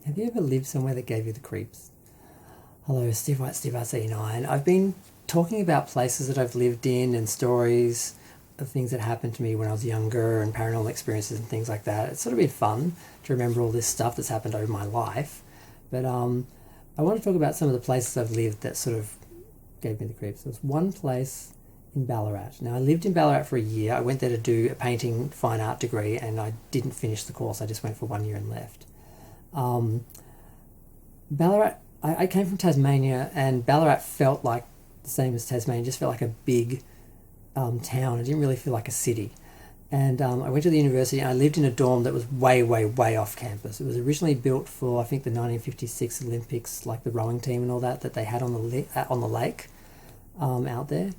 Have you ever lived somewhere that gave you the creeps? Hello, Steve White, Steve RC9. I've been talking about places that I've lived in and stories of things that happened to me when I was younger and paranormal experiences and things like that. It's sort of been fun to remember all this stuff that's happened over my life. But I want to talk about some of the places I've lived that sort of gave me the creeps. There was one place in Ballarat. Now, I lived in Ballarat for a year. I went there to do a painting fine art degree and I didn't finish the course. I just went for 1 year and left. Ballarat, I came from Tasmania, and Ballarat felt like the same as Tasmania. It just felt like a big town. It didn't really feel like a city. And I went to the university and I lived in a dorm that was way, way, way off campus. It was originally built for, I think, the 1956 Olympics, like the rowing team and all that they had on the lake out there.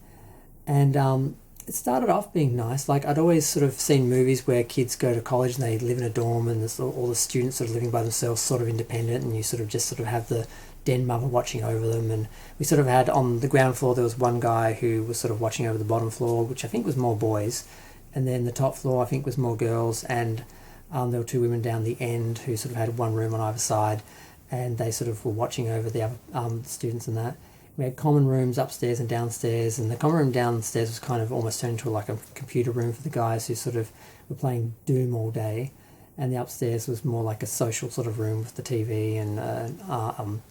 And it started off being nice. Like, I'd always sort of seen movies where kids go to college and they live in a dorm, and there's all the students sort of living by themselves, sort of independent, and you sort of have the den mother watching over them. And we sort of had, on the ground floor, there was one guy who was sort of watching over the bottom floor, which I think was more boys, and then the top floor I think was more girls, and there were two women down the end who sort of had one room on either side, and they sort of were watching over the other students and that. We had common rooms upstairs and downstairs, and the common room downstairs was kind of almost turned into like a computer room for the guys who sort of were playing Doom all day, and the upstairs was more like a social sort of room with the TV and an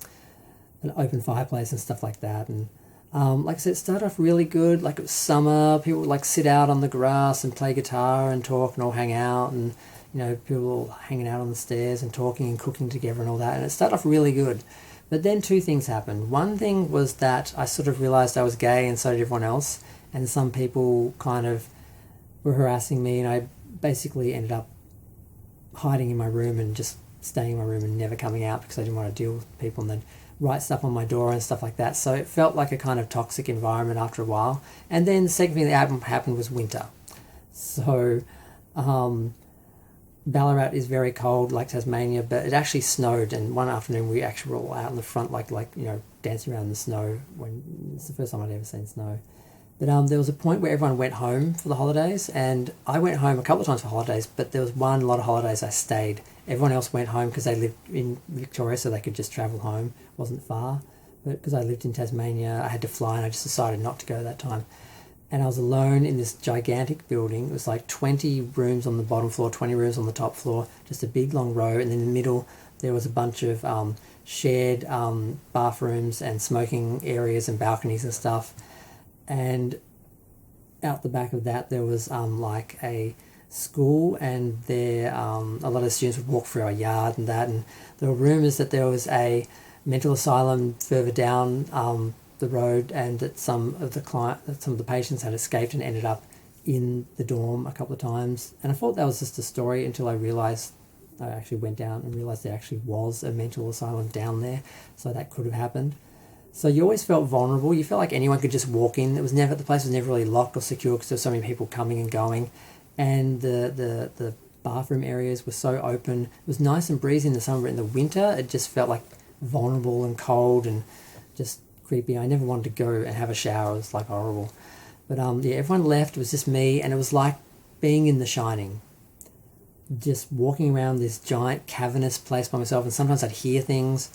open fireplace and stuff like that. And like I said, it started off really good. Like, it was summer, people would like sit out on the grass and play guitar and talk and all hang out, and people all hanging out on the stairs and talking and cooking together and all that. And it started off really good. But then two things happened. One thing was that I sort of realised I was gay, and so did everyone else, and some people kind of were harassing me, and I basically ended up hiding in my room and just staying in my room and never coming out because I didn't want to deal with people, and they'd write stuff on my door and stuff like that. So it felt like a kind of toxic environment after a while. And then the second thing that happened was winter. So Ballarat is very cold, like Tasmania, but it actually snowed, and one afternoon we actually were all out in the front, like dancing around in the snow. When it's the first time I'd ever seen snow. But there was a point where everyone went home for the holidays, and I went home a couple of times for holidays, but there was one lot of holidays I stayed. Everyone else went home because they lived in Victoria, so they could just travel home. It wasn't far, but because I lived in Tasmania, I had to fly, and I just decided not to go that time. And I was alone in this gigantic building. It was like 20 rooms on the bottom floor, 20 rooms on the top floor, just a big long row. And then in the middle, there was a bunch of shared bathrooms and smoking areas and balconies and stuff. And out the back of that, there was like a school, and there a lot of students would walk through our yard and that. And there were rumours that there was a mental asylum further down the road, and that some of the patients had escaped and ended up in the dorm a couple of times. And I thought that was just a story until I actually went down and realised there actually was a mental asylum down there, so that could have happened. So you always felt vulnerable. You felt like anyone could just walk in. The place was never really locked or secure because there were so many people coming and going, and the bathroom areas were so open. It was nice and breezy in the summer, but in the winter it just felt like vulnerable and cold and just creepy. I never wanted to go and have a shower. It was like horrible. But everyone left. It was just me, and it was like being in The Shining. Just walking around this giant cavernous place by myself, and sometimes I'd hear things,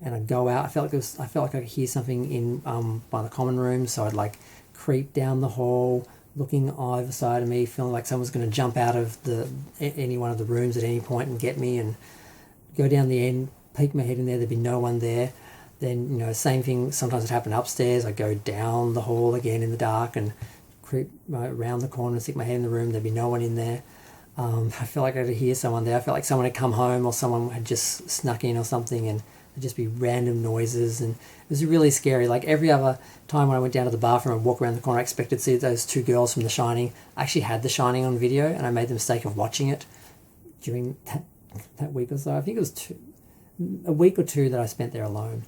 and I'd go out. I felt like I could hear something in by the common room, so I'd like creep down the hall, looking either side of me, feeling like someone's going to jump out of any one of the rooms at any point and get me, and go down the end, peek my head in there. There'd be no one there. Then, same thing, sometimes it'd happen upstairs. I'd go down the hall again in the dark and creep around the corner and stick my head in the room. There'd be no one in there. I felt like I could hear someone there. I felt like someone had come home, or someone had just snuck in or something, and there'd just be random noises. And it was really scary. Like, every other time when I went down to the bathroom and walk around the corner, I expected to see those two girls from The Shining. I actually had The Shining on video, and I made the mistake of watching it during that week or so. I think it was a week or two that I spent there alone.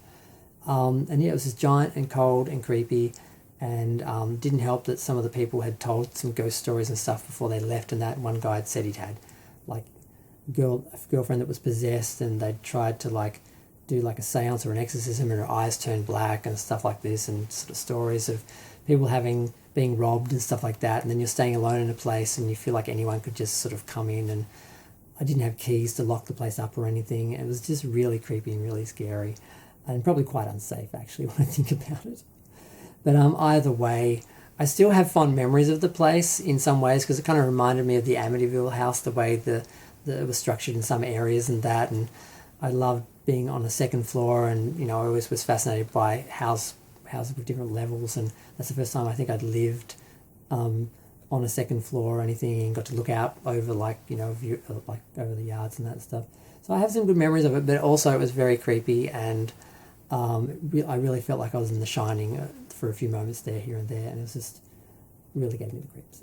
And it was just giant and cold and creepy, and didn't help that some of the people had told some ghost stories and stuff before they left, and that one guy had said he'd had like a girlfriend that was possessed, and they'd tried to like do like a seance or an exorcism, and her eyes turned black and stuff like this, and sort of stories of people being robbed and stuff like that. And then you're staying alone in a place, and you feel like anyone could just sort of come in, and I didn't have keys to lock the place up or anything. It was just really creepy and really scary, and probably quite unsafe actually when I think about it. But either way, I still have fond memories of the place in some ways because it kind of reminded me of the Amityville house, the way it was structured in some areas and that. And I loved being on the second floor, and I always was fascinated by houses with different levels. And that's the first time I think I'd lived on a second floor or anything, and got to look out over view, like over the yards and that stuff. So I have some good memories of it, but also it was very creepy, and I really felt like I was in The Shining for a few moments there, here and there, and it was just really gave me the creeps.